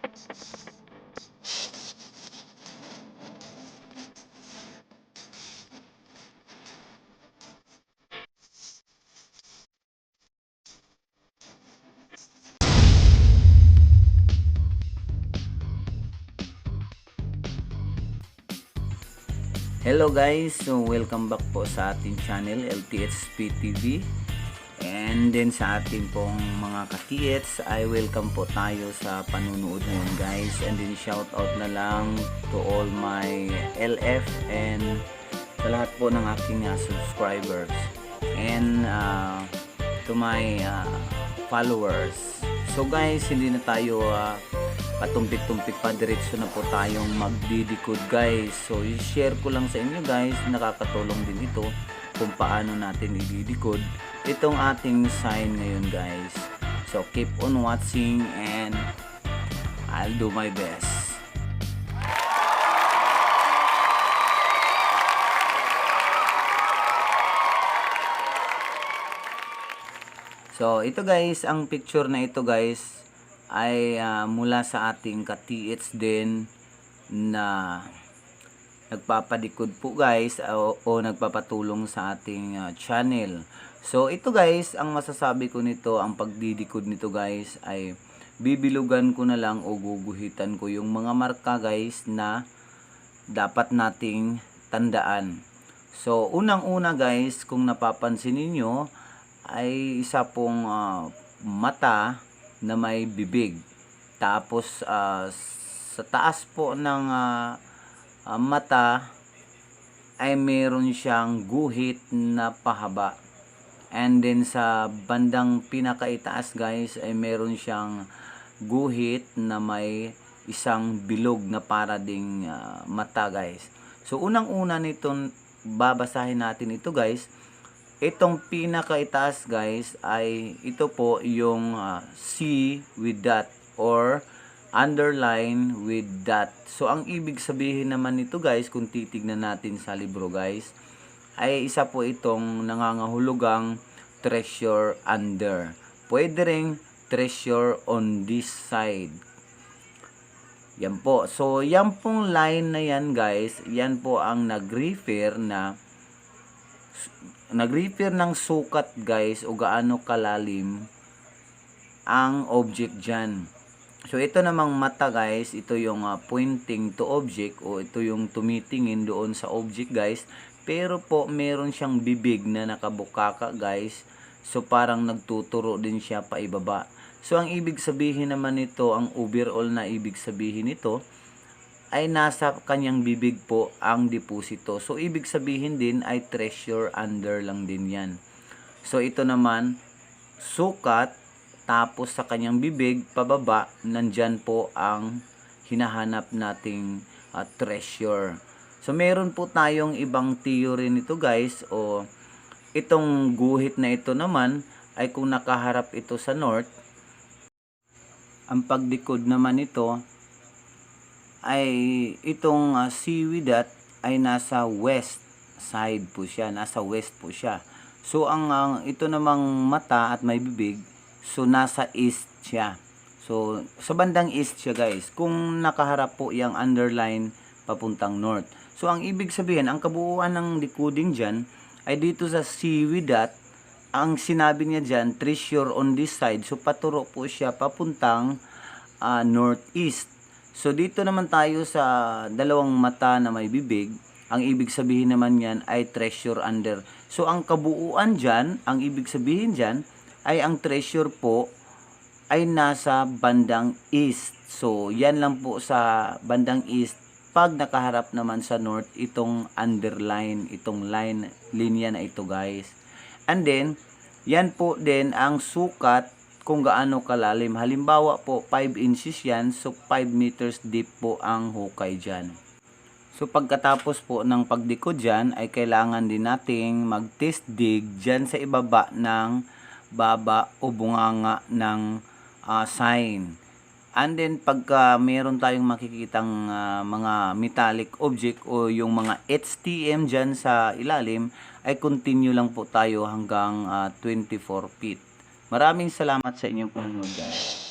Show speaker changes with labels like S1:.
S1: Hello guys, so welcome back po sa ating channel LTHP TV. And then sa ating pong mga ka-TH ay welcome po tayo sa panunood ngayon guys. And then shout out na lang to all my LF and sa lahat po ng aking subscribers and to my followers. So guys, hindi na tayo patumpik-tumpik pa, diretso na po tayong magdidikod guys. So i-share ko lang sa inyo guys, nakakatulong din ito kung paano natin ididikod itong ating sign ngayon guys. So keep on watching and I'll do my best. So ito guys, ang picture na ito guys ay mula sa ating ka-TH din na nagpapadikod po guys o nagpapatulong sa ating channel. So ito guys, ang masasabi ko nito, ang pagdidikod nito guys ay bibilugan ko na lang o guguhitan ko yung mga marka guys na dapat nating tandaan. So unang-una guys, kung napapansin niyo ay isa pong mata na may bibig. Tapos sa taas po ng mata ay meron siyang guhit na pahaba. And then sa bandang pinakaitaas guys ay meron siyang guhit na may isang bilog na para ding mata guys. So unang-una nitong babasahin natin ito guys. Itong pinakaitaas guys ay ito po yung C with dot or underline with dot. So ang ibig sabihin naman nito guys, kung titignan natin sa libro guys, ay isa po itong nangangahulugang treasure under. Pwede ring treasure on this side. Yan po. So yan pong line na yan guys, yan po ang nag-refer ng sukat guys o gaano kalalim ang object dyan. So ito namang mata guys, ito yung pointing to object o ito yung tumitingin doon sa object guys. Pero po meron siyang bibig na nakabukaka guys. So parang nagtuturo din siya pa ibaba. So ang ibig sabihin naman nito, ang overall na ibig sabihin nito ay nasa kanyang bibig po ang deposito. So, ibig sabihin din ay treasure under lang din yan. So, ito naman, sukat, tapos sa kanyang bibig, pababa, nandyan po ang hinahanap nating treasure. So, meron po tayong ibang theory nito guys, o itong guhit na ito naman, ay kung nakaharap ito sa north, ang pagdikod naman ito, ay itong seaweed dot ay nasa west side po siya, nasa west po siya. So ang ito namang mata at may bibig, so nasa east siya. So sa bandang east siya guys, kung nakaharap po yung underline papuntang north. So ang ibig sabihin, ang kabuuan ng decoding dyan ay dito sa seaweed dot, ang sinabi niya dyan, treasure on this side. So paturo po siya papuntang northeast. So dito naman tayo sa dalawang mata na may bibig, ang ibig sabihin naman yan ay treasure under. So ang kabuuan dyan, ang ibig sabihin dyan ay ang treasure po ay nasa bandang east. So yan lang po sa bandang east. Pag nakaharap naman sa north, itong underline, itong linya na ito guys. And then, yan po din ang sukat kung gaano kalalim. Halimbawa po 5 inches yan, so 5 meters deep po ang hukay dyan. So pagkatapos po ng pagdikod dyan ay kailangan din nating mag-test dig dyan sa ibaba ng baba o bunganga ng sign. And then pagka meron tayong makikitang mga metallic object o yung mga HTM dyan sa ilalim, ay continue lang po tayo hanggang 24 feet. Maraming salamat sa inyong panonood guys.